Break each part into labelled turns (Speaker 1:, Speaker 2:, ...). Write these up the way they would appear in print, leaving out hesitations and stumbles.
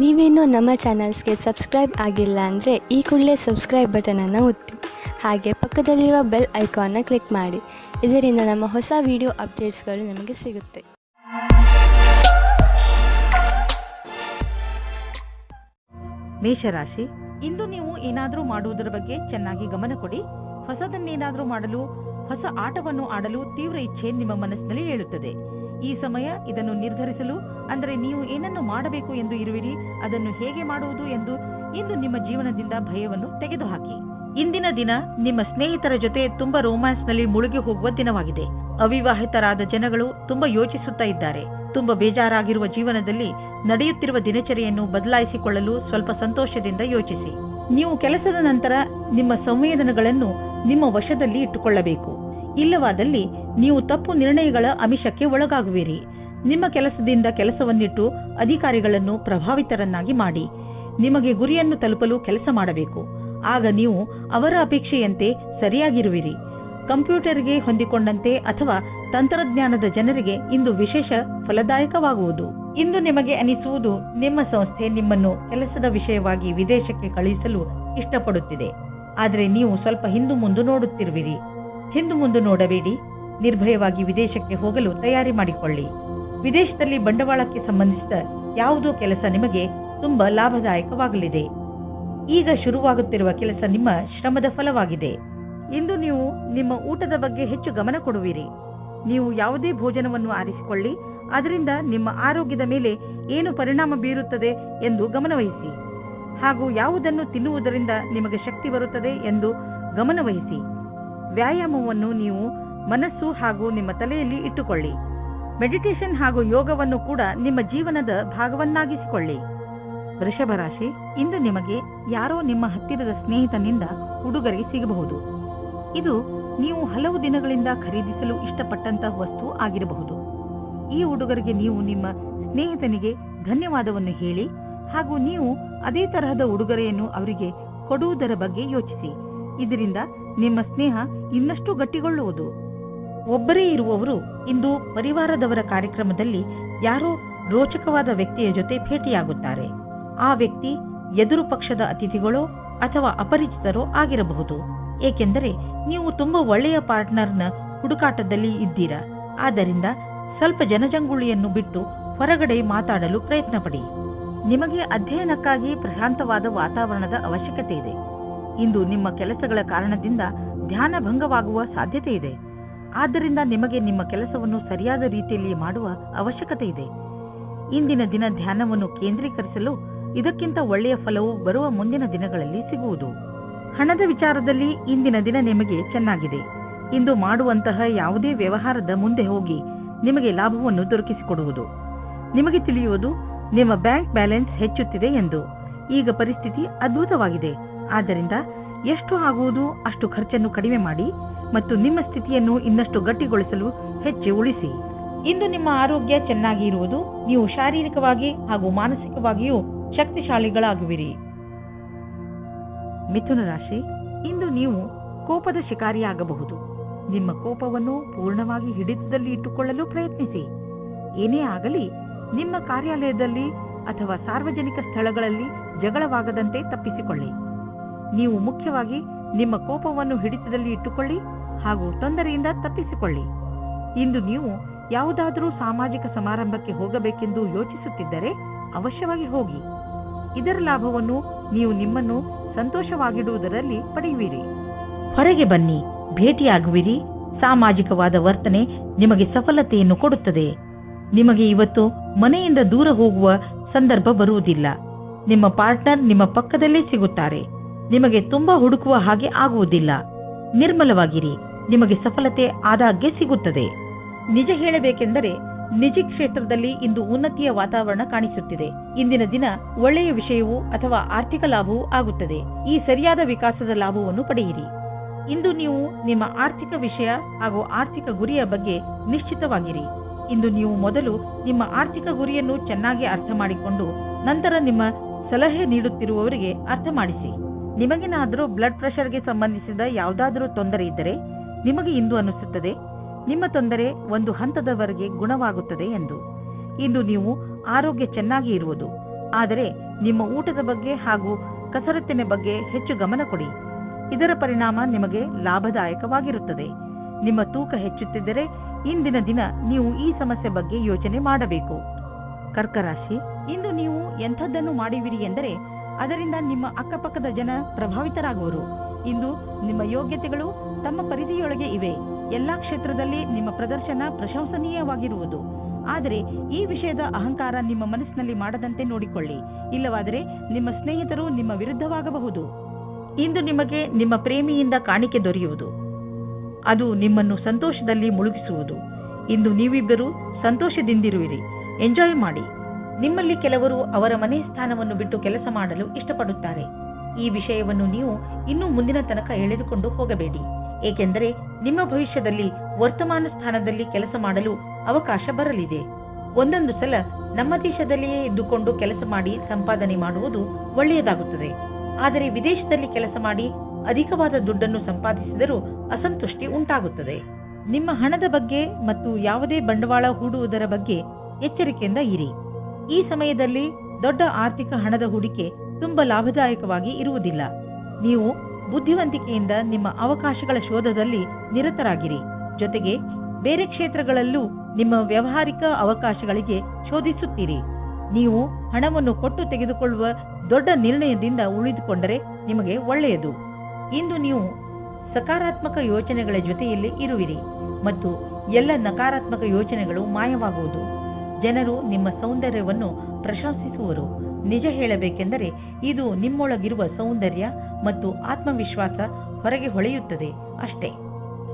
Speaker 1: ನೀವೇನೂ ನಮ್ಮ ಚಾನಲ್ಸ್ಗೆ ಸಬ್ಸ್ಕ್ರೈಬ್ ಆಗಿಲ್ಲ ಅಂದರೆ ಈ ಕೂಡಲೇ ಸಬ್ಸ್ಕ್ರೈಬ್ ಬಟನನ್ನು ಒತ್ತಿ, ಹಾಗೆ ಪಕ್ಕದಲ್ಲಿರುವ ಬೆಲ್ ಐಕಾನ್ನ ಕ್ಲಿಕ್ ಮಾಡಿ. ಇದರಿಂದ ನಮ್ಮ ಹೊಸ ವಿಡಿಯೋ ಅಪ್ಡೇಟ್ಸ್ಗಳು ನಿಮಗೆ ಸಿಗುತ್ತೆ.
Speaker 2: ಮೇಷರಾಶಿ, ಇಂದು ನೀವು ಏನಾದರೂ ಮಾಡುವುದರ ಬಗ್ಗೆ ಚೆನ್ನಾಗಿ ಗಮನ ಕೊಡಿ. ಹೊಸದನ್ನೇನಾದರೂ ಮಾಡಲು, ಹೊಸ ಆಟವನ್ನು ಆಡಲು ತೀವ್ರ ಇಚ್ಛೆ ನಿಮ್ಮ ಮನಸ್ಸಿನಲ್ಲಿ ಏಳುತ್ತದೆ. ಈ ಸಮಯ ಇದನ್ನು ನಿರ್ಧರಿಸಲು, ಅಂದರೆ ನೀವು ಏನನ್ನು ಮಾಡಬೇಕು ಎಂದು ಇರುವಿರಿ, ಅದನ್ನು ಹೇಗೆ ಮಾಡುವುದು ಎಂದು ಇಂದು ನಿಮ್ಮ ಜೀವನದಿಂದ ಭಯವನ್ನು ತೆಗೆದುಹಾಕಿ. ಇಂದಿನ ದಿನ ನಿಮ್ಮ ಸ್ನೇಹಿತರ ಜೊತೆ ತುಂಬಾ ರೋಮ್ಯಾನ್ಸ್ನಲ್ಲಿ ಮುಳುಗಿ ಹೋಗುವ ದಿನವಾಗಿದೆ. ಅವಿವಾಹಿತರಾದ ಜನಗಳು ತುಂಬಾ ಯೋಚಿಸುತ್ತಾ ಇದ್ದಾರೆ. ತುಂಬಾ ಬೇಜಾರಾಗಿರುವ ಜೀವನದಲ್ಲಿ ನಡೆಯುತ್ತಿರುವ ದಿನಚರಿಯನ್ನು ಬದಲಾಯಿಸಿಕೊಳ್ಳಲು ಸ್ವಲ್ಪ ಸಂತೋಷದಿಂದ ಯೋಚಿಸಿ. ನೀವು ಕೆಲಸದ ನಂತರ ನಿಮ್ಮ ಸಂವೇದನೆಗಳನ್ನು ನಿಮ್ಮ ವಶದಲ್ಲಿ ಇಟ್ಟುಕೊಳ್ಳಬೇಕು. ಇಲ್ಲವಾದಲ್ಲಿ ನೀವು ತಪ್ಪು ನಿರ್ಣಯಗಳ ಆಮಿಷಕ್ಕೆ ಒಳಗಾಗುವಿರಿ. ನಿಮ್ಮ ಕೆಲಸದಿಂದ ಕೆಲಸವನ್ನಿಟ್ಟು ಅಧಿಕಾರಿಗಳನ್ನು ಪ್ರಭಾವಿತರನ್ನಾಗಿ ಮಾಡಿ. ನಿಮಗೆ ಗುರಿಯನ್ನು ತಲುಪಲು ಕೆಲಸ ಮಾಡಬೇಕು. ಆಗ ನೀವು ಅವರ ಅಪೇಕ್ಷೆಯಂತೆ ಸರಿಯಾಗಿರುವಿರಿ. ಕಂಪ್ಯೂಟರ್ಗೆ ಹೊಂದಿಕೊಂಡಂತೆ ಅಥವಾ ತಂತ್ರಜ್ಞಾನದ ಜನರಿಗೆ ಇಂದು ವಿಶೇಷ ಫಲದಾಯಕವಾಗುವುದು. ಇಂದು ನಿಮಗೆ ಅನಿಸುವುದು, ನಿಮ್ಮ ಸಂಸ್ಥೆ ನಿಮ್ಮನ್ನು ಕೆಲಸದ ವಿಷಯವಾಗಿ ವಿದೇಶಕ್ಕೆ ಕಳುಹಿಸಲು ಇಷ್ಟಪಡುತ್ತಿದೆ. ಆದರೆ ನೀವು ಸ್ವಲ್ಪ ಹಿಂದು ಮುಂದು ನೋಡುತ್ತಿರುವಿರಿ. ಹಿಂದು ಮುಂದು ನೋಡಬೇಡಿ. ನಿರ್ಭಯವಾಗಿ ವಿದೇಶಕ್ಕೆ ಹೋಗಲು ತಯಾರಿ ಮಾಡಿಕೊಳ್ಳಿ. ವಿದೇಶದಲ್ಲಿ ಬಂಡವಾಳಕ್ಕೆ ಸಂಬಂಧಿಸಿದ ಯಾವುದೋ ಕೆಲಸ ನಿಮಗೆ ತುಂಬಾ ಲಾಭದಾಯಕವಾಗಲಿದೆ. ಈಗ ಶುರುವಾಗುತ್ತಿರುವ ಕೆಲಸ ನಿಮ್ಮ ಶ್ರಮದ ಫಲವಾಗಿದೆ. ಇಂದು ನೀವು ನಿಮ್ಮ ಊಟದ ಬಗ್ಗೆ ಹೆಚ್ಚು ಗಮನ ಕೊಡುವಿರಿ. ನೀವು ಯಾವುದೇ ಭೋಜನವನ್ನು ಆರಿಸಿಕೊಳ್ಳಿ, ಅದರಿಂದ ನಿಮ್ಮ ಆರೋಗ್ಯದ ಮೇಲೆ ಏನು ಪರಿಣಾಮ ಬೀರುತ್ತದೆ ಎಂದು ಗಮನವಹಿಸಿ. ಹಾಗೂ ಯಾವುದನ್ನು ತಿನ್ನುವುದರಿಂದ ನಿಮಗೆ ಶಕ್ತಿ ಬರುತ್ತದೆ ಎಂದು ಗಮನವಹಿಸಿ. ವ್ಯಾಯಾಮವನ್ನು ನೀವು ಮನಸ್ಸು ಹಾಗೂ ನಿಮ್ಮ ತಲೆಯಲ್ಲಿ ಇಟ್ಟುಕೊಳ್ಳಿ. ಮೆಡಿಟೇಷನ್ ಹಾಗೂ ಯೋಗವನ್ನು ಕೂಡ ನಿಮ್ಮ ಜೀವನದ ಭಾಗವನ್ನಾಗಿಸಿಕೊಳ್ಳಿ. ವೃಷಭ ರಾಶಿ, ಇಂದು ನಿಮಗೆ ಯಾರೋ ನಿಮ್ಮ ಹತ್ತಿರದ ಸ್ನೇಹಿತನಿಂದ ಉಡುಗೊರೆ ಸಿಗಬಹುದು. ಇದು ನೀವು ಹಲವು ದಿನಗಳಿಂದ ಖರೀದಿಸಲು ಇಷ್ಟಪಟ್ಟಂತಹ ವಸ್ತು ಆಗಿರಬಹುದು. ಈ ಉಡುಗೊರೆಗೆ ನೀವು ನಿಮ್ಮ ಸ್ನೇಹಿತನಿಗೆ ಧನ್ಯವಾದವನ್ನು ಹೇಳಿ, ಹಾಗೂ ನೀವು ಅದೇ ತರಹದ ಉಡುಗೊರೆಯನ್ನು ಅವರಿಗೆ ಕೊಡುವುದರ ಬಗ್ಗೆ ಯೋಚಿಸಿ. ಇದರಿಂದ ನಿಮ್ಮ ಸ್ನೇಹ ಇನ್ನಷ್ಟು ಗಟ್ಟಿಗೊಳ್ಳುವುದು. ಒಬ್ಬರೇ ಇರುವವರು ಇಂದು ಪರಿವಾರದವರ ಕಾರ್ಯಕ್ರಮದಲ್ಲಿ ಯಾರೋ ರೋಚಕವಾದ ವ್ಯಕ್ತಿಯ ಜೊತೆ ಭೇಟಿಯಾಗುತ್ತಾರೆ. ಆ ವ್ಯಕ್ತಿ ಎದುರು ಪಕ್ಷದ ಅತಿಥಿಗಳೋ ಅಥವಾ ಅಪರಿಚಿತರೋ ಆಗಿರಬಹುದು. ಏಕೆಂದರೆ ನೀವು ತುಂಬಾ ಒಳ್ಳೆಯ ಪಾರ್ಟ್ನರ್ನ ಹುಡುಕಾಟದಲ್ಲಿ ಇದ್ದೀರಾ. ಆದ್ದರಿಂದ ಸ್ವಲ್ಪ ಜನಜಂಗುಳಿಯನ್ನು ಬಿಟ್ಟು ಹೊರಗಡೆ ಮಾತಾಡಲು ಪ್ರಯತ್ನ ಪಡಿ. ನಿಮಗೆ ಅಧ್ಯಯನಕ್ಕಾಗಿ ಪ್ರಶಾಂತವಾದ ವಾತಾವರಣದ ಅವಶ್ಯಕತೆ ಇದೆ. ಇಂದು ನಿಮ್ಮ ಕೆಲಸಗಳ ಕಾರಣದಿಂದ ಧ್ಯಾನ ಭಂಗವಾಗುವ ಸಾಧ್ಯತೆ ಇದೆ. ಆದ್ದರಿಂದ ನಿಮಗೆ ನಿಮ್ಮ ಕೆಲಸವನ್ನು ಸರಿಯಾದ ರೀತಿಯಲ್ಲಿ ಮಾಡುವ ಅವಶ್ಯಕತೆ ಇದೆ. ಇಂದಿನ ದಿನ ಧ್ಯಾನವನ್ನು ಕೇಂದ್ರೀಕರಿಸಲು ಇದಕ್ಕಿಂತ ಒಳ್ಳೆಯ ಫಲವು ಬರುವ ಮುಂದಿನ ದಿನಗಳಲ್ಲಿ ಸಿಗುವುದು. ಹಣದ ವಿಚಾರದಲ್ಲಿ ಇಂದಿನ ದಿನ ನಿಮಗೆ ಚೆನ್ನಾಗಿದೆ. ಇಂದು ಮಾಡುವಂತಹ ಯಾವುದೇ ವ್ಯವಹಾರದ ಮುಂದೆ ಹೋಗಿ ನಿಮಗೆ ಲಾಭವನ್ನು ದೊರಕಿಸಿಕೊಡುವುದು. ನಿಮಗೆ ತಿಳಿಯುವುದು, ನಿಮ್ಮ ಬ್ಯಾಂಕ್ ಬ್ಯಾಲೆನ್ಸ್ ಹೆಚ್ಚುತ್ತಿದೆ ಎಂದು. ಈಗ ಪರಿಸ್ಥಿತಿ ಅದ್ಭುತವಾಗಿದೆ. ಆದ್ದರಿಂದ ಎಷ್ಟು ಆಗುವುದು ಅಷ್ಟು ಖರ್ಚನ್ನು ಕಡಿಮೆ ಮಾಡಿ ಮತ್ತು ನಿಮ್ಮ ಸ್ಥಿತಿಯನ್ನು ಇನ್ನಷ್ಟು ಗಟ್ಟಿಗೊಳಿಸಲು ಹೆಚ್ಚು ಉಳಿಸಿ. ಇಂದು ನಿಮ್ಮ ಆರೋಗ್ಯ ಚೆನ್ನಾಗಿ ಇರುವುದು. ನೀವು ಶಾರೀರಿಕವಾಗಿ ಹಾಗೂ ಮಾನಸಿಕವಾಗಿಯೂ ಶಕ್ತಿಶಾಲಿಗಳಾಗುವಿರಿ. ಮಿಥುನ ರಾಶಿ, ಇಂದು ನೀವು ಕೋಪದ ಶಿಕಾರಿಯಾಗಬಹುದು. ನಿಮ್ಮ ಕೋಪವನ್ನು ಪೂರ್ಣವಾಗಿ ಹಿಡಿತದಲ್ಲಿ ಇಟ್ಟುಕೊಳ್ಳಲು ಪ್ರಯತ್ನಿಸಿ. ಏನೇ ಆಗಲಿ ನಿಮ್ಮ ಕಾರ್ಯಾಲಯದಲ್ಲಿ ಅಥವಾ ಸಾರ್ವಜನಿಕ ಸ್ಥಳಗಳಲ್ಲಿ ಜಗಳವಾಗದಂತೆ ತಪ್ಪಿಸಿಕೊಳ್ಳಿ. ನೀವು ಮುಖ್ಯವಾಗಿ ನಿಮ್ಮ ಕೋಪವನ್ನು ಹಿಡಿತದಲ್ಲಿ ಇಟ್ಟುಕೊಳ್ಳಿ ಹಾಗೂ ತೊಂದರೆಯಿಂದ ತಪ್ಪಿಸಿಕೊಳ್ಳಿ. ಇಂದು ನೀವು ಯಾವುದಾದರೂ ಸಾಮಾಜಿಕ ಸಮಾರಂಭಕ್ಕೆ ಹೋಗಬೇಕೆಂದು ಯೋಚಿಸುತ್ತಿದ್ದರೆ ಅವಶ್ಯವಾಗಿ ಹೋಗಿ. ಇದರ ಲಾಭವನ್ನು ನೀವು ನಿಮ್ಮನ್ನು ಸಂತೋಷವಾಗಿಡುವುದರಲ್ಲಿ ಪಡೆಯುವಿರಿ. ಹೊರಗೆ ಬನ್ನಿ, ಭೇಟಿಯಾಗುವಿರಿ. ಸಾಮಾಜಿಕವಾದ ವರ್ತನೆ ನಿಮಗೆ ಸಫಲತೆಯನ್ನು ಕೊಡುತ್ತದೆ. ನಿಮಗೆ ಇವತ್ತು ಮನೆಯಿಂದ ದೂರ ಹೋಗುವ ಸಂದರ್ಭ ಬರುವುದಿಲ್ಲ. ನಿಮ್ಮ ಪಾರ್ಟ್ನರ್ ನಿಮ್ಮ ಪಕ್ಕದಲ್ಲೇ ಸಿಗುತ್ತಾರೆ. ನಿಮಗೆ ತುಂಬಾ ಹುಡುಕುವ ಹಾಗೆ ಆಗುವುದಿಲ್ಲ. ನಿರ್ಮಲವಾಗಿರಿ. ನಿಮಗೆ ಸಫಲತೆ ಆದಾಗ್ಗೆ ಸಿಗುತ್ತದೆ. ನಿಜ ಹೇಳಬೇಕೆಂದರೆ ನಿಜ ಕ್ಷೇತ್ರದಲ್ಲಿ ಇಂದು ಉನ್ನತಿಯ ವಾತಾವರಣ ಕಾಣಿಸುತ್ತಿದೆ. ಇಂದಿನ ದಿನ ಒಳ್ಳೆಯ ವಿಷಯವೂ ಅಥವಾ ಆರ್ಥಿಕ ಲಾಭವೂ ಆಗುತ್ತದೆ. ಈ ಸರಿಯಾದ ವಿಕಾಸದ ಲಾಭವನ್ನು ಪಡೆಯಿರಿ. ಇಂದು ನೀವು ನಿಮ್ಮ ಆರ್ಥಿಕ ವಿಷಯ ಹಾಗೂ ಆರ್ಥಿಕ ಗುರಿಯ ಬಗ್ಗೆ ನಿಶ್ಚಿತವಾಗಿರಿ. ಇಂದು ನೀವು ಮೊದಲು ನಿಮ್ಮ ಆರ್ಥಿಕ ಗುರಿಯನ್ನು ಚೆನ್ನಾಗಿ ಅರ್ಥ ಮಾಡಿಕೊಂಡು ನಂತರ ನಿಮ್ಮ ಸಲಹೆ ನೀಡುತ್ತಿರುವವರಿಗೆ ಅರ್ಥ ಮಾಡಿಸಿ. ನಿಮಗೇನಾದರೂ ಬ್ಲಡ್ ಪ್ರೆಷರ್ಗೆ ಸಂಬಂಧಿಸಿದ ಯಾವುದಾದರೂ ತೊಂದರೆ ಇದ್ದರೆ ನಿಮಗೆ ಇಂದು ಅನಿಸುತ್ತದೆ ನಿಮ್ಮ ತೊಂದರೆ ಒಂದು ಹಂತದವರೆಗೆ ಗುಣವಾಗುತ್ತದೆ ಎಂದು. ಇಂದು ನೀವು ಆರೋಗ್ಯ ಚೆನ್ನಾಗಿ ಇರುವುದು. ಆದರೆ ನಿಮ್ಮ ಊಟದ ಬಗ್ಗೆ ಹಾಗೂ ಕಸರತ್ತಿನ ಬಗ್ಗೆ ಹೆಚ್ಚು ಗಮನ ಕೊಡಿ. ಇದರ ಪರಿಣಾಮ ನಿಮಗೆ ಲಾಭದಾಯಕವಾಗಿರುತ್ತದೆ. ನಿಮ್ಮ ತೂಕ ಹೆಚ್ಚುತ್ತಿದ್ದರೆ ಇಂದಿನ ದಿನ ನೀವು ಈ ಸಮಸ್ಯೆ ಬಗ್ಗೆ ಯೋಚನೆ ಮಾಡಬೇಕು. ಕರ್ಕ ರಾಶಿ, ಇಂದು ನೀವು ಎಂಥದ್ದನ್ನು ಮಾಡುವಿರಿ ಎಂದರೆ ಅದರಿಂದ ನಿಮ್ಮ ಅಕ್ಕಪಕ್ಕದ ಜನ ಪ್ರಭಾವಿತರಾಗುವರು. ಇಂದು ನಿಮ್ಮ ಯೋಗ್ಯತೆಗಳು ತಮ್ಮ ಪರಿಧಿಯೊಳಗೆ ಇವೆ. ಎಲ್ಲಾ ಕ್ಷೇತ್ರದಲ್ಲಿ ನಿಮ್ಮ ಪ್ರದರ್ಶನ ಪ್ರಶಂಸನೀಯವಾಗಿರುವುದು. ಆದರೆ ಈ ವಿಷಯದ ಅಹಂಕಾರ ನಿಮ್ಮ ಮನಸ್ಸಿನಲ್ಲಿ ಮಾಡದಂತೆ ನೋಡಿಕೊಳ್ಳಿ. ಇಲ್ಲವಾದರೆ ನಿಮ್ಮ ಸ್ನೇಹಿತರು ನಿಮ್ಮ ವಿರುದ್ಧವಾಗಬಹುದು. ಇಂದು ನಿಮಗೆ ನಿಮ್ಮ ಪ್ರೇಮಿಯಿಂದ ಕಾಣಿಕೆ ದೊರೆಯುವುದು. ಅದು ನಿಮ್ಮನ್ನು ಸಂತೋಷದಲ್ಲಿ ಮುಳುಗಿಸುವುದು. ಇಂದು ನೀವಿಬ್ಬರು ಸಂತೋಷದಿಂದಿರುವಿರಿ. ಎಂಜಾಯ್ ಮಾಡಿ. ನಿಮ್ಮಲ್ಲಿ ಕೆಲವರು ಅವರ ಮನೆ ಸ್ಥಾನವನ್ನು ಬಿಟ್ಟು ಕೆಲಸ ಮಾಡಲು ಇಷ್ಟಪಡುತ್ತಾರೆ. ಈ ವಿಷಯವನ್ನು ನೀವು ಇನ್ನೂ ಮುಂದಿನ ತನಕ ಎಳೆದುಕೊಂಡು ಹೋಗಬೇಡಿ. ಏಕೆಂದರೆ ನಿಮ್ಮ ಭವಿಷ್ಯದಲ್ಲಿ ವರ್ತಮಾನ ಸ್ಥಾನದಲ್ಲಿ ಕೆಲಸ ಮಾಡಲು ಅವಕಾಶ ಬರಲಿದೆ. ಒಂದೊಂದು ಸಲ ನಮ್ಮ ದೇಶದಲ್ಲಿಯೇ ಇದ್ದುಕೊಂಡು ಕೆಲಸ ಮಾಡಿ ಸಂಪಾದನೆ ಮಾಡುವುದು ಒಳ್ಳೆಯದಾಗುತ್ತದೆ. ಆದರೆ ವಿದೇಶದಲ್ಲಿ ಕೆಲಸ ಮಾಡಿ ಅಧಿಕವಾದ ದುಡ್ಡನ್ನು ಸಂಪಾದಿಸಿದರೂ ಅಸಂತುಷ್ಟಿ ಉಂಟಾಗುತ್ತದೆ. ನಿಮ್ಮ ಹಣದ ಬಗ್ಗೆ ಮತ್ತು ಯಾವುದೇ ಬಂಡವಾಳ ಹೂಡುವುದರ ಬಗ್ಗೆ ಎಚ್ಚರಿಕೆಯಿಂದ ಇರಿ. ಈ ಸಮಯದಲ್ಲಿ ದೊಡ್ಡ ಆರ್ಥಿಕ ಹಣದ ಹೂಡಿಕೆ ತುಂಬಾ ಲಾಭದಾಯಕವಾಗಿ ಇರುವುದಿಲ್ಲ. ನೀವು ಬುದ್ಧಿವಂತಿಕೆಯಿಂದ ನಿಮ್ಮ ಅವಕಾಶಗಳ ಶೋಧದಲ್ಲಿ ನಿರತರಾಗಿರಿ. ಜೊತೆಗೆ ಬೇರೆ ಕ್ಷೇತ್ರಗಳಲ್ಲೂ ನಿಮ್ಮ ವ್ಯಾವಹಾರಿಕ ಅವಕಾಶಗಳಿಗೆ ಶೋಧಿಸುತ್ತೀರಿ. ನೀವು ಹಣವನ್ನು ಕೊಟ್ಟು ತೆಗೆದುಕೊಳ್ಳುವ ದೊಡ್ಡ ನಿರ್ಣಯದಿಂದ ಉಳಿದುಕೊಂಡರೆ ನಿಮಗೆ ಒಳ್ಳೆಯದು. ಇಂದು ನೀವು ಸಕಾರಾತ್ಮಕ ಯೋಚನೆಗಳ ಜೊತೆಯಲ್ಲಿ ಇರುವಿರಿ ಮತ್ತು ಎಲ್ಲ ನಕಾರಾತ್ಮಕ ಯೋಚನೆಗಳು ಮಾಯವಾಗುವುದು. ಜನರು ನಿಮ್ಮ ಸೌಂದರ್ಯವನ್ನು ಪ್ರಶಂಸಿಸುವರು. ನಿಜ ಹೇಳಬೇಕೆಂದರೆ ಇದು ನಿಮ್ಮೊಳಗಿರುವ ಸೌಂದರ್ಯ ಮತ್ತು ಆತ್ಮವಿಶ್ವಾಸ ಹೊರಗೆ ಹೊಳೆಯುತ್ತದೆ ಅಷ್ಟೇ.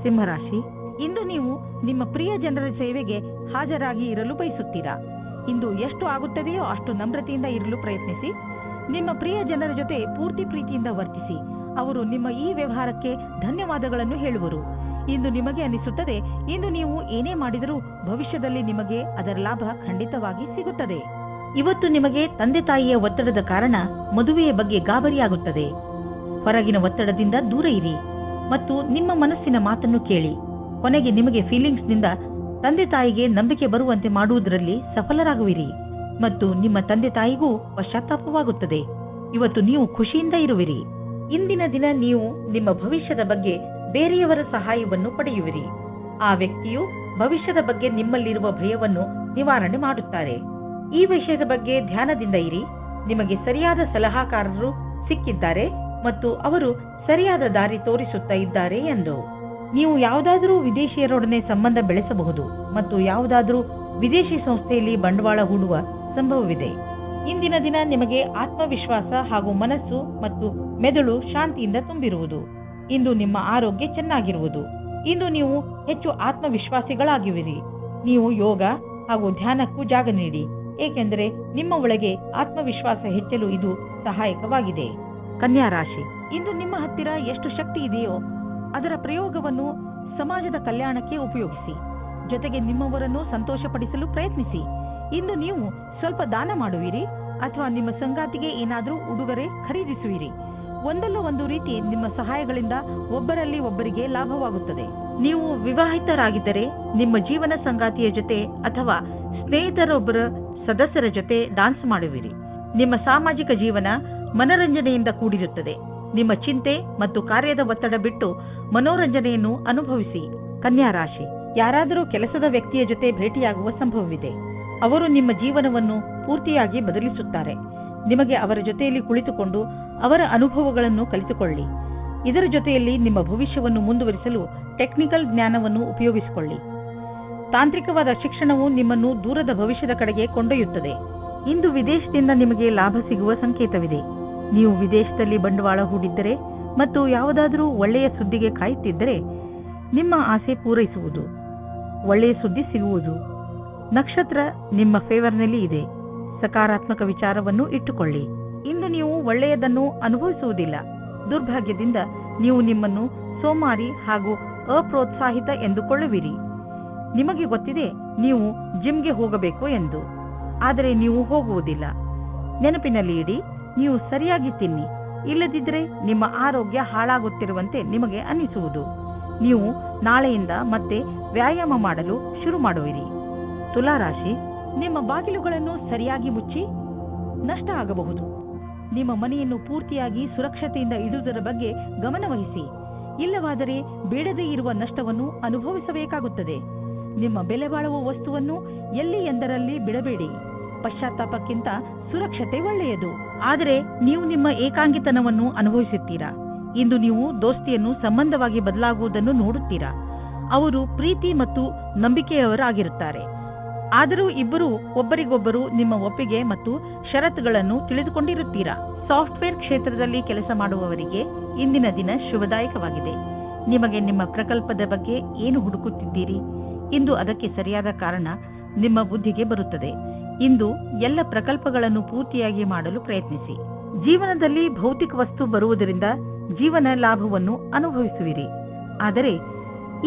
Speaker 2: ಸಿಂಹರಾಶಿ, ಇಂದು ನೀವು ನಿಮ್ಮ ಪ್ರಿಯ ಜನರ ಸೇವೆಗೆ ಹಾಜರಾಗಿ ಇರಲು ಬಯಸುತ್ತೀರಾ. ಇಂದು ಎಷ್ಟು ಆಗುತ್ತದೆಯೋ ಅಷ್ಟು ನಮ್ರತೆಯಿಂದ ಇರಲು ಪ್ರಯತ್ನಿಸಿ. ನಿಮ್ಮ ಪ್ರಿಯ ಜನರ ಜೊತೆ ಪೂರ್ತಿ ಪ್ರೀತಿಯಿಂದ ವರ್ತಿಸಿ. ಅವರು ನಿಮ್ಮ ಈ ವ್ಯವಹಾರಕ್ಕೆ ಧನ್ಯವಾದಗಳನ್ನು ಹೇಳುವರು. ಇಂದು ನಿಮಗೆ ಅನಿಸುತ್ತದೆ ಇಂದು ನೀವು ಏನೇ ಮಾಡಿದರೂ ಭವಿಷ್ಯದಲ್ಲಿ ನಿಮಗೆ ಅದರ ಲಾಭ ಖಂಡಿತವಾಗಿ ಸಿಗುತ್ತದೆ. ಇವತ್ತು ನಿಮಗೆ ತಂದೆ ತಾಯಿಯ ಒತ್ತಡದ ಕಾರಣ ಮದುವೆಯ ಬಗ್ಗೆ ಗಾಬರಿಯಾಗುತ್ತದೆ. ಹೊರಗಿನ ಒತ್ತಡದಿಂದ ದೂರ ಇರಿ ಮತ್ತು ನಿಮ್ಮ ಮನಸ್ಸಿನ ಮಾತನ್ನು ಕೇಳಿ. ಕೊನೆಗೆ ನಿಮಗೆ ಫೀಲಿಂಗ್ಸ್ನಿಂದ ತಂದೆ ತಾಯಿಗೆ ನಂಬಿಕೆ ಬರುವಂತೆ ಮಾಡುವುದರಲ್ಲಿ ಸಫಲರಾಗುವಿರಿ ಮತ್ತು ನಿಮ್ಮ ತಂದೆ ತಾಯಿಗೂ ಪಶ್ಚಾತ್ತಾಪವಾಗುತ್ತದೆ. ಇವತ್ತು ನೀವು ಖುಷಿಯಿಂದ ಇರುವಿರಿ. ಇಂದಿನ ದಿನ ನೀವು ನಿಮ್ಮ ಭವಿಷ್ಯದ ಬಗ್ಗೆ ಬೇರೆಯವರ ಸಹಾಯವನ್ನು ಪಡೆಯುವಿರಿ. ಆ ವ್ಯಕ್ತಿಯು ಭವಿಷ್ಯದ ಬಗ್ಗೆ ನಿಮ್ಮಲ್ಲಿರುವ ಭಯವನ್ನು ನಿವಾರಣೆ ಮಾಡುತ್ತಾರೆ. ಈ ವಿಷಯದ ಬಗ್ಗೆ ಧ್ಯಾನದಿಂದ ಇರಿ. ನಿಮಗೆ ಸರಿಯಾದ ಸಲಹಾಕಾರರು ಸಿಕ್ಕಿದ್ದಾರೆ ಮತ್ತು ಅವರು ಸರಿಯಾದ ದಾರಿ ತೋರಿಸುತ್ತಾ ಇದ್ದಾರೆ ಎಂದು. ನೀವು ಯಾವುದಾದರೂ ವಿದೇಶಿಯರೊಡನೆ ಸಂಬಂಧ ಬೆಳೆಸಬಹುದು ಮತ್ತು ಯಾವುದಾದರೂ ವಿದೇಶಿ ಸಂಸ್ಥೆಯಲ್ಲಿ ಬಂಡವಾಳ ಹೂಡುವ ಸಂಭವವಿದೆ. ಇಂದಿನ ದಿನ ನಿಮಗೆ ಆತ್ಮವಿಶ್ವಾಸ ಹಾಗೂ ಮನಸ್ಸು ಮತ್ತು ಮೆದುಳು ಶಾಂತಿಯಿಂದ ತುಂಬಿರುವುದು. ಇಂದು ನಿಮ್ಮ ಆರೋಗ್ಯ ಚೆನ್ನಾಗಿರುವುದು. ಇಂದು ನೀವು ಹೆಚ್ಚು ಆತ್ಮವಿಶ್ವಾಸಿಗಳಾಗಿರುವಿರಿ. ನೀವು ಯೋಗ ಹಾಗೂ ಧ್ಯಾನಕ್ಕೂ ಜಾಗ ನೀಡಿ, ಏಕೆಂದರೆ ನಿಮ್ಮ ಒಳಗೆ ಆತ್ಮವಿಶ್ವಾಸ ಹೆಚ್ಚಲು ಇದು ಸಹಾಯಕವಾಗಿದೆ. ಕನ್ಯಾ ರಾಶಿ, ಇಂದು ನಿಮ್ಮ ಹತ್ತಿರ ಎಷ್ಟು ಶಕ್ತಿ ಇದೆಯೋ ಅದರ ಪ್ರಯೋಗವನ್ನು ಸಮಾಜದ ಕಲ್ಯಾಣಕ್ಕೆ ಉಪಯೋಗಿಸಿ. ಜೊತೆಗೆ ನಿಮ್ಮವರನ್ನು ಸಂತೋಷಪಡಿಸಲು ಪ್ರಯತ್ನಿಸಿ. ಇಂದು ನೀವು ಸ್ವಲ್ಪ ದಾನ ಮಾಡುವಿರಿ ಅಥವಾ ನಿಮ್ಮ ಸಂಗಾತಿಗೆ ಏನಾದರೂ ಉಡುಗೊರೆ ಖರೀದಿಸುವಿರಿ. ಒಂದಲ್ಲ ಒಂದು ರೀತಿ ನಿಮ್ಮ ಸಹಾಯಗಳಿಂದ ಒಬ್ಬರಲ್ಲಿ ಒಬ್ಬರಿಗೆ ಲಾಭವಾಗುತ್ತದೆ. ನೀವು ವಿವಾಹಿತರಾಗಿದ್ದರೆ ನಿಮ್ಮ ಜೀವನ ಸಂಗಾತಿಯ ಜೊತೆ ಅಥವಾ ಸ್ನೇಹಿತರೊಬ್ಬರ ಸದಸ್ಯರ ಜೊತೆ ಡಾನ್ಸ್ ಮಾಡುವಿರಿ. ನಿಮ್ಮ ಸಾಮಾಜಿಕ ಜೀವನ ಮನರಂಜನೆಯಿಂದ ಕೂಡಿರುತ್ತದೆ. ನಿಮ್ಮ ಚಿಂತೆ ಮತ್ತು ಕಾರ್ಯದ ಒತ್ತಡ ಬಿಟ್ಟು ಮನೋರಂಜನೆಯನ್ನು ಅನುಭವಿಸಿ. ಕನ್ಯಾ ರಾಶಿ, ಯಾರಾದರೂ ಕೆಲಸದ ವ್ಯಕ್ತಿಯ ಜೊತೆ ಭೇಟಿಯಾಗುವ ಸಂಭವವಿದೆ. ಅವರು ನಿಮ್ಮ ಜೀವನವನ್ನು ಪೂರ್ತಿಯಾಗಿ ಬದಲಿಸುತ್ತಾರೆ. ನಿಮಗೆ ಅವರ ಜೊತೆಯಲ್ಲಿ ಕುಳಿತುಕೊಂಡು ಅವರ ಅನುಭವಗಳನ್ನು ಕಲಿತುಕೊಳ್ಳಿ. ಇದರ ಜೊತೆಯಲ್ಲಿ ನಿಮ್ಮ ಭವಿಷ್ಯವನ್ನು ಮುಂದುವರಿಸಲು ಟೆಕ್ನಿಕಲ್ ಜ್ಞಾನವನ್ನು ಉಪಯೋಗಿಸಿಕೊಳ್ಳಿ. ತಾಂತ್ರಿಕವಾದ ಶಿಕ್ಷಣವು ನಿಮ್ಮನ್ನು ದೂರದ ಭವಿಷ್ಯದ ಕಡೆಗೆ ಕೊಂಡೊಯ್ಯುತ್ತದೆ. ಇಂದು ವಿದೇಶದಿಂದ ನಿಮಗೆ ಲಾಭ ಸಿಗುವ ಸಂಕೇತವಿದೆ. ನೀವು ವಿದೇಶದಲ್ಲಿ ಬಂಡವಾಳ ಹೂಡಿದ್ದರೆ ಮತ್ತು ಯಾವುದಾದರೂ ಒಳ್ಳೆಯ ಸುದ್ದಿಗೆ ಕಾಯುತ್ತಿದ್ದರೆ ನಿಮ್ಮ ಆಸೆ ಪೂರೈಸುವುದು. ಒಳ್ಳೆಯ ಸುದ್ದಿ ಸಿಗುವುದು. ನಕ್ಷತ್ರ ನಿಮ್ಮ ಫೇವರ್ನಲ್ಲಿ ಇದೆ. ಸಕಾರಾತ್ಮಕ ವಿಚಾರವನ್ನು ಇಟ್ಟುಕೊಳ್ಳಿ. ಇಂದು ನೀವು ಒಳ್ಳೆಯದನ್ನು ಅನುಭವಿಸುವುದಿಲ್ಲ. ದುರ್ಭಾಗ್ಯದಿಂದ ನೀವು ನಿಮ್ಮನ್ನು ಸೋಮಾರಿ ಹಾಗೂ ಅಪ್ರೋತ್ಸಾಹಿತ ಎಂದುಕೊಳ್ಳುವಿರಿ. ನಿಮಗೆ ಗೊತ್ತಿದೆ ನೀವು ಜಿಮ್ಗೆ ಹೋಗಬೇಕು ಎಂದು, ಆದರೆ ನೀವು ಹೋಗುವುದಿಲ್ಲ. ನೆನಪಿನಲ್ಲಿ ಇಡಿ, ನೀವು ಸರಿಯಾಗಿ ತಿನ್ನಿ, ಇಲ್ಲದಿದ್ದರೆ ನಿಮ್ಮ ಆರೋಗ್ಯ ಹಾಳಾಗುತ್ತಿರುವಂತೆ ನಿಮಗೆ ಅನ್ನಿಸುವುದು. ನೀವು ನಾಳೆಯಿಂದ ಮತ್ತೆ ವ್ಯಾಯಾಮ ಮಾಡಲು ಶುರು ಮಾಡುವಿರಿ. ತುಲಾರಾಶಿ, ನಿಮ್ಮ ಬಾಗಿಲುಗಳನ್ನು ಸರಿಯಾಗಿ ಮುಚ್ಚಿ ನಷ್ಟ ಆಗಬಹುದು. ನಿಮ್ಮ ಮನೆಯನ್ನು ಪೂರ್ತಿಯಾಗಿ ಸುರಕ್ಷತೆಯಿಂದ ಇಡುವುದರ ಬಗ್ಗೆ ಗಮನವಹಿಸಿ. ಇಲ್ಲವಾದರೆ ಬೇಡದೇ ಇರುವ ನಷ್ಟವನ್ನು ಅನುಭವಿಸಬೇಕಾಗುತ್ತದೆ. ನಿಮ್ಮ ಬೆಲೆ ಬಾಳುವ ವಸ್ತುವನ್ನು ಎಲ್ಲಿ ಎಂದರಲ್ಲಿ ಬಿಡಬೇಡಿ. ಪಶ್ಚಾತ್ತಾಪಕ್ಕಿಂತ ಸುರಕ್ಷತೆ ಒಳ್ಳೆಯದು. ಆದರೆ ನೀವು ನಿಮ್ಮ ಏಕಾಂಗಿತನವನ್ನು ಅನುಭವಿಸುತ್ತೀರಾ. ಇಂದು ನೀವು ದೋಸ್ತಿಯನ್ನು ಸಂಬಂಧವಾಗಿ ಬದಲಾಗುವುದನ್ನು ನೋಡುತ್ತೀರಾ. ಅವರು ಪ್ರೀತಿ ಮತ್ತು ನಂಬಿಕೆಯವರಾಗಿರುತ್ತಾರೆ. ಆದರೂ ಇಬ್ಬರು ಒಬ್ಬರಿಗೊಬ್ಬರು ನಿಮ್ಮ ಒಪ್ಪಿಗೆ ಮತ್ತು ಷರತ್ತುಗಳನ್ನು ತಿಳಿದುಕೊಂಡಿರುತ್ತೀರಾ. ಸಾಫ್ಟ್ವೇರ್ ಕ್ಷೇತ್ರದಲ್ಲಿ ಕೆಲಸ ಮಾಡುವವರಿಗೆ ಇಂದಿನ ದಿನ ಶುಭದಾಯಕವಾಗಿದೆ. ನಿಮಗೆ ನಿಮ್ಮ ಪ್ರಕಲ್ಪದ ಬಗ್ಗೆ ಏನು ಹುಡುಕುತ್ತಿದ್ದೀರಿ? ಇಂದು ಅದಕ್ಕೆ ಸರಿಯಾದ ಕಾರಣ ನಿಮ್ಮ ಬುದ್ಧಿಗೆ ಬರುತ್ತದೆ. ಇಂದು ಎಲ್ಲ ಪ್ರಕಲ್ಪಗಳನ್ನು ಪೂರ್ತಿಯಾಗಿ ಮಾಡಲು ಪ್ರಯತ್ನಿಸಿ. ಜೀವನದಲ್ಲಿ ಭೌತಿಕ ವಸ್ತು ಬರುವುದರಿಂದ ಜೀವನ ಲಾಭವನ್ನು ಅನುಭವಿಸುವಿರಿ. ಆದರೆ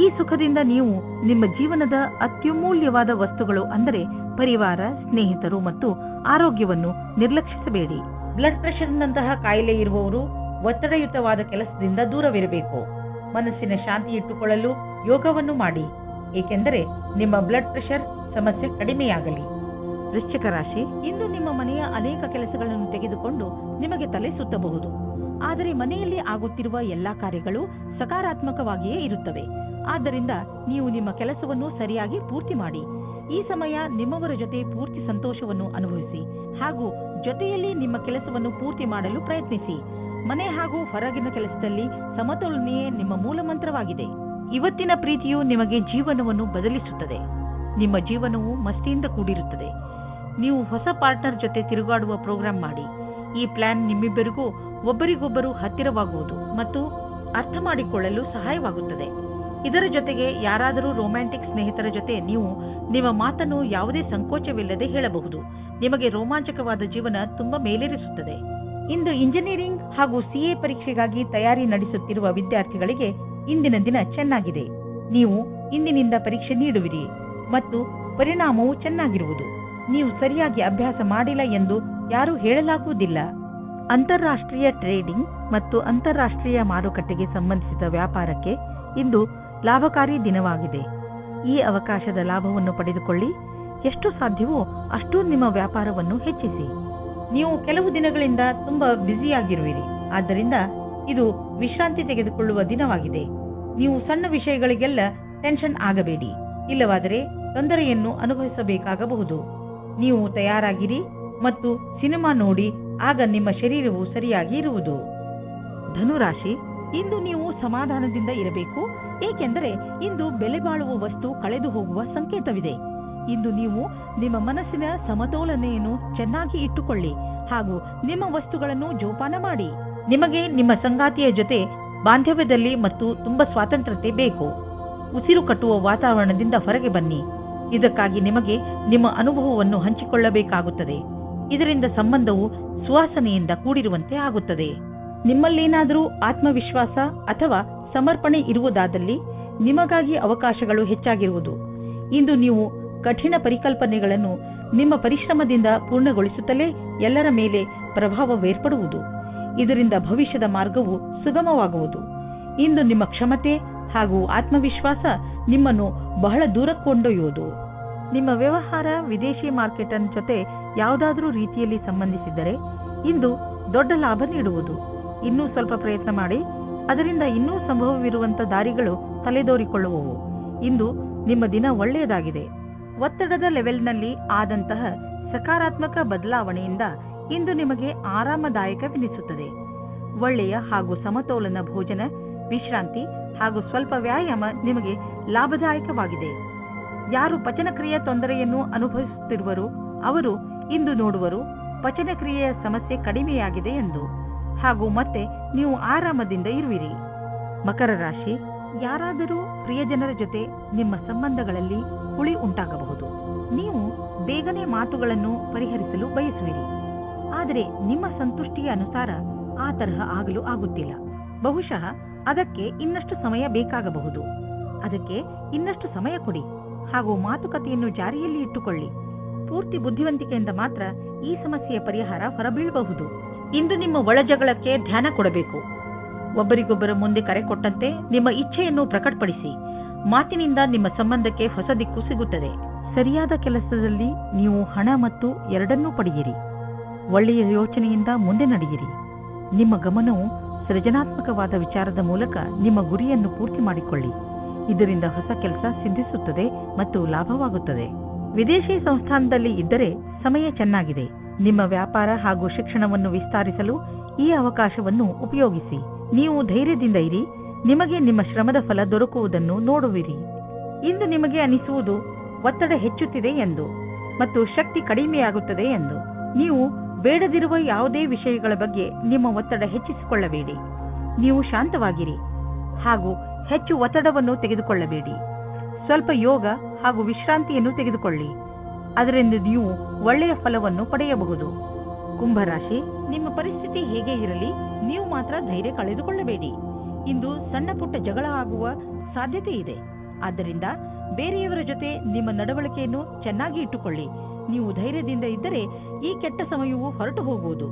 Speaker 2: ಈ ಸುಖದಿಂದ ನೀವು ನಿಮ್ಮ ಜೀವನದ ಅತ್ಯಮೂಲ್ಯವಾದ ವಸ್ತುಗಳು ಅಂದರೆ ಪರಿವಾರ, ಸ್ನೇಹಿತರು ಮತ್ತು ಆರೋಗ್ಯವನ್ನು ನಿರ್ಲಕ್ಷಿಸಬೇಡಿ. ಬ್ಲಡ್ ಪ್ರೆಷರ್ನಂತಹ ಕಾಯಿಲೆ ಇರುವವರು ಒತ್ತಡಯುತವಾದ ಕೆಲಸದಿಂದ ದೂರವಿರಬೇಕು. ಮನಸ್ಸಿನ ಶಾಂತಿ ಇಟ್ಟುಕೊಳ್ಳಲು ಯೋಗವನ್ನು ಮಾಡಿ, ಏಕೆಂದರೆ ನಿಮ್ಮ ಬ್ಲಡ್ ಪ್ರೆಷರ್ ಸಮಸ್ಯೆ ಕಡಿಮೆಯಾಗಲಿ. ವೃಶ್ಚಿಕ ರಾಶಿ, ಇಂದು ನಿಮ್ಮ ಮನೆಯ ಅನೇಕ ಕೆಲಸಗಳನ್ನು ತೆಗೆದುಕೊಂಡು ನಿಮಗೆ ತಲೆ ಸುತ್ತಬಹುದು. ಆದರೆ ಮನೆಯಲ್ಲಿ ಆಗುತ್ತಿರುವ ಎಲ್ಲಾ ಕಾರ್ಯಗಳು ಸಕಾರಾತ್ಮಕವಾಗಿಯೇ ಇರುತ್ತವೆ. ಆದ್ದರಿಂದ ನೀವು ನಿಮ್ಮ ಕೆಲಸವನ್ನು ಸರಿಯಾಗಿ ಪೂರ್ತಿ ಮಾಡಿ. ಈ ಸಮಯ ನಿಮ್ಮವರ ಜೊತೆ ಪೂರ್ತಿ ಸಂತೋಷವನ್ನು ಅನುಭವಿಸಿ ಹಾಗೂ ಜೊತೆಯಲ್ಲಿ ನಿಮ್ಮ ಕೆಲಸವನ್ನು ಪೂರ್ತಿ ಮಾಡಲು ಪ್ರಯತ್ನಿಸಿ. ಮನೆ ಹಾಗೂ ಹೊರಗಿನ ಕೆಲಸದಲ್ಲಿ ಸಮತೋಲನೆಯೇ ನಿಮ್ಮ ಮೂಲ ಮಂತ್ರವಾಗಿದೆ. ಇವತ್ತಿನ ಪ್ರೀತಿಯು ನಿಮಗೆ ಜೀವನವನ್ನು ಬದಲಿಸುತ್ತದೆ. ನಿಮ್ಮ ಜೀವನವು ಮಸ್ತಿಯಿಂದ ಕೂಡಿರುತ್ತದೆ. ನೀವು ಹೊಸ ಪಾರ್ಟ್ನರ್ ಜೊತೆ ತಿರುಗಾಡುವ ಪ್ರೋಗ್ರಾಂ ಮಾಡಿ. ಈ ಪ್ಲಾನ್ ನಿಮ್ಮಿಬ್ಬರಿಗೂ ಒಬ್ಬರಿಗೊಬ್ಬರು ಹತ್ತಿರವಾಗುವುದು ಮತ್ತು ಅರ್ಥ ಮಾಡಿಕೊಳ್ಳಲು ಸಹಾಯವಾಗುತ್ತದೆ. ಇದರ ಜೊತೆಗೆ ಯಾರಾದರೂ ರೊಮ್ಯಾಂಟಿಕ್ ಸ್ನೇಹಿತರ ಜೊತೆ ನೀವು ನಿಮ್ಮ ಮಾತನ್ನು ಯಾವುದೇ ಸಂಕೋಚವಿಲ್ಲದೆ ಹೇಳಬಹುದು. ನಿಮಗೆ ರೋಮಾಂಚಕವಾದ ಜೀವನ ತುಂಬಾ ಮೇಲೇರಿಸುತ್ತದೆ. ಇಂದು ಇಂಜಿನಿಯರಿಂಗ್ ಹಾಗೂ ಸಿಎ ಪರೀಕ್ಷೆಗಾಗಿ ತಯಾರಿ ನಡೆಸುತ್ತಿರುವ ವಿದ್ಯಾರ್ಥಿಗಳಿಗೆ ಇಂದಿನ ದಿನ ಚೆನ್ನಾಗಿದೆ. ನೀವು ಇಂದಿನಿಂದ ಪರೀಕ್ಷೆ ನೀಡುವಿರಿ ಮತ್ತು ಪರಿಣಾಮವು ಚೆನ್ನಾಗಿರುವುದು. ನೀವು ಸರಿಯಾಗಿ ಅಭ್ಯಾಸ ಮಾಡಿಲ್ಲ ಎಂದು ಯಾರೂ ಹೇಳಲಾಗುವುದಿಲ್ಲ. ಅಂತಾರಾಷ್ಟ್ರೀಯ ಟ್ರೇಡಿಂಗ್ ಮತ್ತು ಅಂತಾರಾಷ್ಟ್ರೀಯ ಮಾರುಕಟ್ಟೆಗೆ ಸಂಬಂಧಿಸಿದ ವ್ಯಾಪಾರಕ್ಕೆ ಇಂದು ಲಾಭಕಾರಿ ದಿನವಾಗಿದೆ. ಈ ಅವಕಾಶದ ಲಾಭವನ್ನು ಪಡೆದುಕೊಳ್ಳಿ. ಎಷ್ಟು ಸಾಧ್ಯವೋ ಅಷ್ಟು ನಿಮ್ಮ ವ್ಯಾಪಾರವನ್ನು ಹೆಚ್ಚಿಸಿ. ನೀವು ಕೆಲವು ದಿನಗಳಿಂದ ತುಂಬಾ ಬ್ಯುಸಿಯಾಗಿರುವಿರಿ. ಆದ್ದರಿಂದ ಇದು ವಿಶ್ರಾಂತಿ ತೆಗೆದುಕೊಳ್ಳುವ ದಿನವಾಗಿದೆ. ನೀವು ಸಣ್ಣ ವಿಷಯಗಳಿಗೆಲ್ಲ ಟೆನ್ಷನ್ ಆಗಬೇಡಿ. ಇಲ್ಲವಾದರೆ ತೊಂದರೆಯನ್ನು ಅನುಭವಿಸಬೇಕಾಗಬಹುದು. ನೀವು ತಯಾರಾಗಿರಿ ಮತ್ತು ಸಿನಿಮಾ ನೋಡಿ, ಆಗ ನಿಮ್ಮ ಶರೀರವು ಸರಿಯಾಗಿ ಇರುವುದು. ಧನುರಾಶಿ, ಇಂದು ನೀವು ಸಮಾಧಾನದಿಂದ ಇರಬೇಕು. ಏಕೆಂದರೆ ಇಂದು ಬೆಲೆ ಬಾಳುವ ವಸ್ತು ಕಳೆದು ಹೋಗುವ ಸಂಕೇತವಿದೆ. ಇಂದು ನೀವು ನಿಮ್ಮ ಮನಸ್ಸಿನ ಸಮತೋಲನೆಯನ್ನು ಚೆನ್ನಾಗಿ ಇಟ್ಟುಕೊಳ್ಳಿ ಹಾಗೂ ನಿಮ್ಮ ವಸ್ತುಗಳನ್ನು ಜೋಪಾನ ಮಾಡಿ. ನಿಮಗೆ ನಿಮ್ಮ ಸಂಗಾತಿಯ ಜೊತೆ ಬಾಂಧವ್ಯದಲ್ಲಿ ಮತ್ತು ತುಂಬಾ ಸ್ವಾತಂತ್ರ್ಯತೆ ಬೇಕು. ಉಸಿರು ಕಟ್ಟುವ ವಾತಾವರಣದಿಂದ ಹೊರಗೆ ಬನ್ನಿ. ಇದಕ್ಕಾಗಿ ನಿಮಗೆ ನಿಮ್ಮ ಅನುಭವವನ್ನು ಹಂಚಿಕೊಳ್ಳಬೇಕಾಗುತ್ತದೆ. ಇದರಿಂದ ಸಂಬಂಧವು ಸುವಾಸನೆಯಿಂದ ಕೂಡಿರುವಂತೆ ಆಗುತ್ತದೆ. ನಿಮ್ಮಲ್ಲೇನಾದರೂ ಆತ್ಮವಿಶ್ವಾಸ ಅಥವಾ ಸಮರ್ಪಣೆ ಇರುವುದಾದಲ್ಲಿ ನಿಮಗಾಗಿ ಅವಕಾಶಗಳು ಹೆಚ್ಚಾಗಿರುವುದು. ಇಂದು ನೀವು ಕಠಿಣ ಪರಿಕಲ್ಪನೆಗಳನ್ನು ನಿಮ್ಮ ಪರಿಶ್ರಮದಿಂದ ಪೂರ್ಣಗೊಳಿಸುತ್ತಲೇ ಎಲ್ಲರ ಮೇಲೆ ಪ್ರಭಾವವೇರ್ಪಡುವುದು. ಇದರಿಂದ ಭವಿಷ್ಯದ ಮಾರ್ಗವು ಸುಗಮವಾಗುವುದು. ಇಂದು ನಿಮ್ಮ ಕ್ಷಮತೆ ಹಾಗೂ ಆತ್ಮವಿಶ್ವಾಸ ನಿಮ್ಮನ್ನು ಬಹಳ ದೂರ ಕೊಂಡೊಯ್ಯುವುದು. ನಿಮ್ಮ ವ್ಯವಹಾರ ವಿದೇಶಿ ಮಾರ್ಕೆಟ್ ಜೊತೆ ಯಾವುದಾದರೂ ರೀತಿಯಲ್ಲಿ ಸಂಬಂಧಿಸಿದ್ದರೆ ಇಂದು ದೊಡ್ಡ ಲಾಭ ನೀಡುವುದು. ಇನ್ನೂ ಸ್ವಲ್ಪ ಪ್ರಯತ್ನ ಮಾಡಿ. ಅದರಿಂದ ಇನ್ನೂ ಸಂಭವವಿರುವಂತಹ ದಾರಿಗಳು ತಲೆದೋರಿಕೊಳ್ಳುವವು. ಇಂದು ನಿಮ್ಮ ದಿನ ಒಳ್ಳೆಯದಾಗಿದೆ. ಒತ್ತಡದ ಲೆವೆಲ್ನಲ್ಲಿ ಆದಂತಹ ಸಕಾರಾತ್ಮಕ ಬದಲಾವಣೆಯಿಂದ ಇಂದು ನಿಮಗೆ ಆರಾಮದಾಯಕವೆನಿಸುತ್ತದೆ. ಒಳ್ಳೆಯ ಹಾಗೂ ಸಮತೋಲನ ಭೋಜನ, ವಿಶ್ರಾಂತಿ ಹಾಗೂ ಸ್ವಲ್ಪ ವ್ಯಾಯಾಮ ನಿಮಗೆ ಲಾಭದಾಯಕವಾಗಿದೆ. ಯಾರು ಪಚನಕ್ರಿಯೆಯ ತೊಂದರೆಯನ್ನು ಅನುಭವಿಸುತ್ತಿರುವರು ಅವರು ಇಂದು ನೋಡುವರು ಪಚನಕ್ರಿಯೆಯ ಸಮಸ್ಯೆ ಕಡಿಮೆಯಾಗಿದೆ ಎಂದು, ಹಾಗೂ ಮತ್ತೆ ನೀವು ಆರಾಮದಿಂದ ಇರುವಿರಿ. ಮಕರ ರಾಶಿ, ಯಾರಾದರೂ ಪ್ರಿಯಜನರ ಜೊತೆ ನಿಮ್ಮ ಸಂಬಂಧಗಳಲ್ಲಿ ಹುಳಿ ಉಂಟಾಗಬಹುದು. ನೀವು ಬೇಗನೆ ಮಾತುಗಳನ್ನು ಪರಿಹರಿಸಲು ಬಯಸುವಿರಿ. ಆದರೆ ನಿಮ್ಮ ಸಂತುಷ್ಟಿಯ ಅನುಸಾರ ಆ ತರಹ ಆಗಲು ಆಗುತ್ತಿಲ್ಲ. ಬಹುಶಃ ಅದಕ್ಕೆ ಇನ್ನಷ್ಟು ಸಮಯ ಬೇಕಾಗಬಹುದು. ಅದಕ್ಕೆ ಇನ್ನಷ್ಟು ಸಮಯ ಕೊಡಿ ಹಾಗೂ ಮಾತುಕತೆಯನ್ನು ಜಾರಿಯಲ್ಲಿ ಇಟ್ಟುಕೊಳ್ಳಿ. ಪೂರ್ತಿ ಬುದ್ಧಿವಂತಿಕೆಯಿಂದ ಮಾತ್ರ ಈ ಸಮಸ್ಯೆಯ ಪರಿಹಾರ ಹೊರಬೀಳಬಹುದು. ಇಂದು ನಿಮ್ಮ ಒಳಜಗಳಕ್ಕೆ ಧ್ಯಾನ ಕೊಡಬೇಕು. ಒಬ್ಬರಿಗೊಬ್ಬರ ಮುಂದೆ ಕರೆ ಕೊಟ್ಟಂತೆ ನಿಮ್ಮ ಇಚ್ಛೆಯನ್ನು ಪ್ರಕಟಪಡಿಸಿ. ಮಾತಿನಿಂದ ನಿಮ್ಮ ಸಂಬಂಧಕ್ಕೆ ಹೊಸ ದಿಕ್ಕು ಸಿಗುತ್ತದೆ. ಸರಿಯಾದ ಕೆಲಸದಲ್ಲಿ ನೀವು ಹಣ ಮತ್ತು ಎರಡನ್ನೂ ಪಡೆಯಿರಿ. ಒಳ್ಳೆಯ ಯೋಚನೆಯಿಂದ ಮುಂದೆ ನಡೆಯಿರಿ. ನಿಮ್ಮ ಗಮನವು ಸೃಜನಾತ್ಮಕವಾದ ವಿಚಾರದ ಮೂಲಕ ನಿಮ್ಮ ಗುರಿಯನ್ನು ಪೂರ್ತಿ ಮಾಡಿಕೊಳ್ಳಿ. ಇದರಿಂದ ಹೊಸ ಕೆಲಸ ಸಿದ್ಧಿಸುತ್ತದೆ ಮತ್ತು ಲಾಭವಾಗುತ್ತದೆ. ವಿದೇಶಿ ಸಂಸ್ಥಾನದಲ್ಲಿ ಇದ್ದರೆ ಸಮಯ ಚೆನ್ನಾಗಿದೆ. ನಿಮ್ಮ ವ್ಯಾಪಾರ ಹಾಗೂ ಶಿಕ್ಷಣವನ್ನು ವಿಸ್ತರಿಸಲು ಈ ಅವಕಾಶವನ್ನು ಉಪಯೋಗಿಸಿ. ನೀವು ಧೈರ್ಯದಿಂದ ಇರಿ. ನಿಮಗೆ ನಿಮ್ಮ ಶ್ರಮದ ಫಲ ದೊರಕುವುದನ್ನು ನೋಡುವಿರಿ. ಇಂದು ನಿಮಗೆ ಅನಿಸುವುದು ಒತ್ತಡ ಹೆಚ್ಚುತ್ತಿದೆ ಎಂದು ಮತ್ತು ಶಕ್ತಿ ಕಡಿಮೆಯಾಗುತ್ತದೆ ಎಂದು. ನೀವು ಬೇಡದಿರುವ ಯಾವುದೇ ವಿಷಯಗಳ ಬಗ್ಗೆ ನಿಮ್ಮ ಒತ್ತಡ ಹೆಚ್ಚಿಸಿಕೊಳ್ಳಬೇಡಿ. ನೀವು ಶಾಂತವಾಗಿರಿ ಹಾಗೂ ಹೆಚ್ಚು ಒತ್ತಡವನ್ನು ತೆಗೆದುಕೊಳ್ಳಬೇಡಿ. ಸ್ವಲ್ಪ ಯೋಗ ಹಾಗೂ ವಿಶ್ರಾಂತಿಯನ್ನು ತೆಗೆದುಕೊಳ್ಳಿ. ಅದರಿಂದ ನೀವು ಒಳ್ಳೆಯ ಫಲವನ್ನು ಪಡೆಯಬಹುದು. ಕುಂಭರಾಶಿ, ನಿಮ್ಮ ಪರಿಸ್ಥಿತಿ ಹೇಗೆ ಇರಲಿ, ನೀವು ಮಾತ್ರ ಧೈರ್ಯ ಕಳೆದುಕೊಳ್ಳಬೇಡಿ. ಇಂದು ಸಣ್ಣ ಪುಟ್ಟ ಜಗಳ ಆಗುವ ಸಾಧ್ಯತೆ ಇದೆ. ಆದ್ದರಿಂದ ಬೇರೆಯವರ ಜೊತೆ ನಿಮ್ಮ ನಡವಳಿಕೆಯನ್ನು ಚೆನ್ನಾಗಿ ಇಟ್ಟುಕೊಳ್ಳಿ. ನೀವು ಧೈರ್ಯದಿಂದ ಇದ್ದರೆ ಈ ಕೆಟ್ಟ ಸಮಯವು ಹೊರಟು ಹೋಗುವುದು.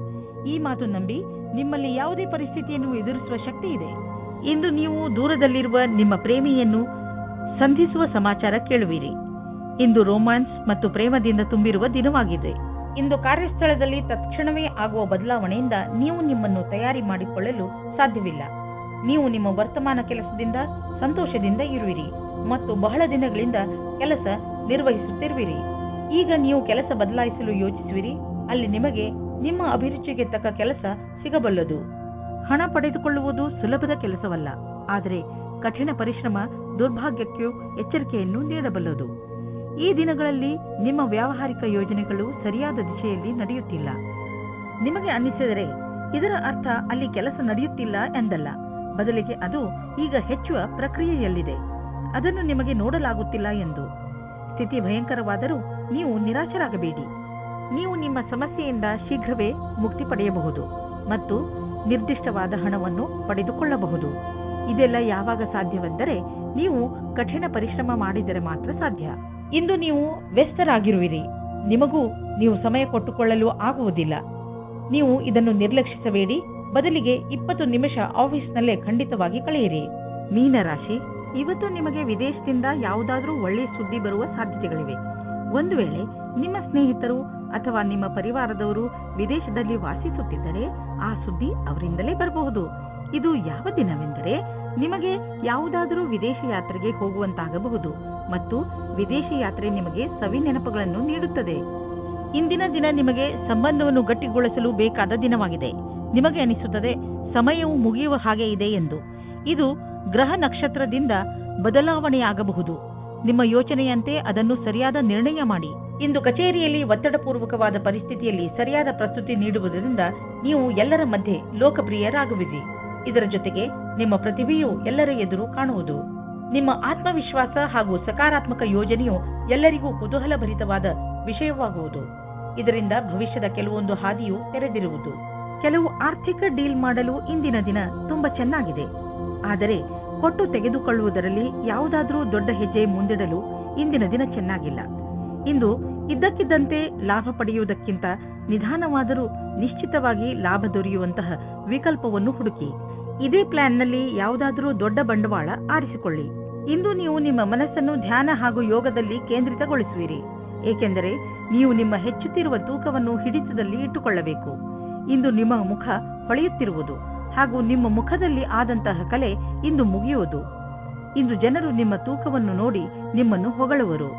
Speaker 2: ಈ ಮಾತು ನಂಬಿ ನಿಮ್ಮಲ್ಲಿ ಯಾವುದೇ ಪರಿಸ್ಥಿತಿಯನ್ನು ಎದುರಿಸುವ ಶಕ್ತಿ ಇದೆ. ಇಂದು ನೀವು ದೂರದಲ್ಲಿರುವ ನಿಮ್ಮ ಪ್ರೇಮಿಯನ್ನು ಸಂಧಿಸುವ ಸಮಾಚಾರ ಕೇಳುವಿರಿ. ಇಂದು ರೋಮ್ಯಾನ್ಸ್ ಮತ್ತು ಪ್ರೇಮದಿಂದ ತುಂಬಿರುವ ದಿನವಾಗಿದೆ. ಇಂದು ಕಾರ್ಯಸ್ಥಳದಲ್ಲಿ ತಕ್ಷಣವೇ ಆಗುವ ಬದಲಾವಣೆಯಿಂದ ನೀವು ನಿಮ್ಮನ್ನು ತಯಾರಿ ಮಾಡಿಕೊಳ್ಳಲು ಸಾಧ್ಯವಿಲ್ಲ. ನೀವು ನಿಮ್ಮ ವರ್ತಮಾನ ಕೆಲಸದಿಂದ ಸಂತೋಷದಿಂದ ಇರುವಿರಿ ಮತ್ತು ಬಹಳ ದಿನಗಳಿಂದ ಕೆಲಸ ನಿರ್ವಹಿಸುತ್ತಿರುವಿರಿ. ಈಗ ನೀವು ಕೆಲಸ ಬದಲಾಯಿಸಲು ಯೋಚಿಸುವಿರಿ. ಅಲ್ಲಿ ನಿಮಗೆ ನಿಮ್ಮ ಅಭಿರುಚಿಗೆ ತಕ್ಕ ಕೆಲಸ ಸಿಗಬಲ್ಲದು. ಹಣ ಪಡೆದುಕೊಳ್ಳುವುದು ಸುಲಭದ ಕೆಲಸವಲ್ಲ, ಆದರೆ ಕಠಿಣ ಪರಿಶ್ರಮ ದುರ್ಭಾಗ್ಯಕ್ಕೂ ಎಚ್ಚರಿಕೆಯನ್ನು ನೀಡಬಲ್ಲದು. ಈ ದಿನಗಳಲ್ಲಿ ನಿಮ್ಮ ವ್ಯಾವಹಾರಿಕ ಯೋಜನೆಗಳು ಸರಿಯಾದ ದಿಶೆಯಲ್ಲಿ ನಡೆಯುತ್ತಿಲ್ಲ. ನಿಮಗೆ ಅನ್ನಿಸಿದರೆ ಇದರ ಅರ್ಥ ಅಲ್ಲಿ ಕೆಲಸ ನಡೆಯುತ್ತಿಲ್ಲ ಎಂದಲ್ಲ, ಬದಲಿಗೆ ಅದು ಈಗ ಹೆಚ್ಚುವ ಪ್ರಕ್ರಿಯೆಯಲ್ಲಿದೆ. ಅದನ್ನು ನಿಮಗೆ ನೋಡಲಾಗುತ್ತಿಲ್ಲ ಎಂದು. ಸ್ಥಿತಿ ಭಯಂಕರವಾದರೂ ನೀವು ನಿರಾಶರಾಗಬೇಡಿ. ನೀವು ನಿಮ್ಮ ಸಮಸ್ಯೆಯಿಂದ ಶೀಘ್ರವೇ ಮುಕ್ತಿ ಪಡೆಯಬಹುದು ಮತ್ತು ನಿರ್ದಿಷ್ಟವಾದ ಹಣವನ್ನು ಪಡೆದುಕೊಳ್ಳಬಹುದು. ಇದೆಲ್ಲ ಯಾವಾಗ ಸಾಧ್ಯವೆಂದರೆ ನೀವು ಕಠಿಣ ಪರಿಶ್ರಮ ಮಾಡಿದರೆ ಮಾತ್ರ ಸಾಧ್ಯ. ಇಂದು ನೀವು ವ್ಯಸ್ತರಾಗಿರುವಿರಿ. ನಿಮಗೂ ನೀವು ಸಮಯ ಕೊಟ್ಟುಕೊಳ್ಳಲು ಆಗುವುದಿಲ್ಲ. ನೀವು ಇದನ್ನು ನಿರ್ಲಕ್ಷಿಸಬೇಡಿ. ಬದಲಿಗೆ 20 ನಿಮಿಷ ಆಫೀಸ್ನಲ್ಲೇ ಖಂಡಿತವಾಗಿ ಕಳೆಯಿರಿ. ಮೀನರಾಶಿ, ಇವತ್ತು ನಿಮಗೆ ವಿದೇಶದಿಂದ ಯಾವುದಾದ್ರೂ ಒಳ್ಳೆಯ ಸುದ್ದಿ ಬರುವ ಸಾಧ್ಯತೆಗಳಿವೆ. ಒಂದು ವೇಳೆ ನಿಮ್ಮ ಸ್ನೇಹಿತರು ಅಥವಾ ನಿಮ್ಮ ಪರಿವಾರದವರು ವಿದೇಶದಲ್ಲಿ ವಾಸಿಸುತ್ತಿದ್ದರೆ ಆ ಸುದ್ದಿ ಅವರಿಂದಲೇ ಬರಬಹುದು. ಇದು ಯಾವ ದಿನವೆಂದರೆ ನಿಮಗೆ ಯಾವುದಾದರೂ ವಿದೇಶಿ ಯಾತ್ರೆಗೆ ಹೋಗುವಂತಾಗಬಹುದು ಮತ್ತು ವಿದೇಶಿ ಯಾತ್ರೆ ನಿಮಗೆ ಸವಿ ನೆನಪುಗಳನ್ನು ನೀಡುತ್ತದೆ. ಇಂದಿನ ದಿನ ನಿಮಗೆ ಸಂಬಂಧವನ್ನು ಗಟ್ಟಿಗೊಳಿಸಲು ಬೇಕಾದ ದಿನವಾಗಿದೆ. ನಿಮಗೆ ಅನಿಸುತ್ತದೆ ಸಮಯವು ಮುಗಿಯುವ ಹಾಗೆ ಇದೆ ಎಂದು. ಇದು ಗ್ರಹ ನಕ್ಷತ್ರದಿಂದ ಬದಲಾವಣೆಯಾಗಬಹುದು. ನಿಮ್ಮ ಯೋಚನೆಯಂತೆ ಅದನ್ನು ಸರಿಯಾದ ನಿರ್ಣಯ ಮಾಡಿ. ಇಂದು ಕಚೇರಿಯಲ್ಲಿ ಒತ್ತಡಪೂರ್ವಕವಾದ ಪರಿಸ್ಥಿತಿಯಲ್ಲಿ ಸರಿಯಾದ ಪ್ರಸ್ತುತಿ ನೀಡುವುದರಿಂದ ನೀವು ಎಲ್ಲರ ಮಧ್ಯೆ ಲೋಕಪ್ರಿಯರಾಗುವಿರಿ. ಇದರ ಜೊತೆಗೆ ನಿಮ್ಮ ಪ್ರತಿಭೆಯು ಎಲ್ಲರ ಎದುರು ಕಾಣುವುದು. ನಿಮ್ಮ ಆತ್ಮವಿಶ್ವಾಸ ಹಾಗೂ ಸಕಾರಾತ್ಮಕ ಯೋಜನೆಯು ಎಲ್ಲರಿಗೂ ಕುತೂಹಲಭರಿತವಾದ ವಿಷಯವಾಗುವುದು. ಇದರಿಂದ ಭವಿಷ್ಯದ ಕೆಲವೊಂದು ಹಾದಿಯು ತೆರೆದಿರುವುದು. ಕೆಲವು ಆರ್ಥಿಕ ಡೀಲ್ ಮಾಡಲು ಇಂದಿನ ದಿನ ತುಂಬಾ ಚೆನ್ನಾಗಿದೆ. ಆದರೆ ಕೊಟ್ಟು ತೆಗೆದುಕೊಳ್ಳುವುದರಲ್ಲಿ ಯಾವುದಾದ್ರೂ ದೊಡ್ಡ ಹೆಜ್ಜೆ ಮುಂದಿಡಲು ಇಂದಿನ ದಿನ ಚೆನ್ನಾಗಿಲ್ಲ. ಇಂದು ಇದ್ದಕ್ಕಿದ್ದಂತೆ ಲಾಭ ಪಡೆಯುವುದಕ್ಕಿಂತ ನಿಧಾನವಾದರೂ ನಿಶ್ಚಿತವಾಗಿ ಲಾಭ ದೊರೆಯುವಂತಹ ವಿಕಲ್ಪವನ್ನು ಹುಡುಕಿ. ಇದೇ ಪ್ಲಾನ್ನಲ್ಲಿ ಯಾವುದಾದ್ರೂ ದೊಡ್ಡ ಬಂಡವಾಳ ಆರಿಸಿಕೊಳ್ಳಿ. ಇಂದು ನೀವು ನಿಮ್ಮ ಮನಸ್ಸನ್ನು ಧ್ಯಾನ ಹಾಗೂ ಯೋಗದಲ್ಲಿ ಕೇಂದ್ರಿತಗೊಳಿಸುವಿರಿ, ಏಕೆಂದರೆ ನೀವು ನಿಮ್ಮ ಹೆಚ್ಚುತ್ತಿರುವ ತೂಕವನ್ನು ಹಿಡಿತದಲ್ಲಿ ಇಟ್ಟುಕೊಳ್ಳಬೇಕು. ಇಂದು ನಿಮ್ಮ ಮುಖ ಹೊಳೆಯುತ್ತಿರುವುದು ಹಾಗೂ ನಿಮ್ಮ ಮುಖದಲ್ಲಿ ಆದಂತಹ ಕಲೆ ಇಂದು ಮುಗಿಯುವುದು. ಇಂದು ಜನರು ನಿಮ್ಮ ತೂಕವನ್ನು ನೋಡಿ ನಿಮ್ಮನ್ನು ಹೊಗಳುವರು.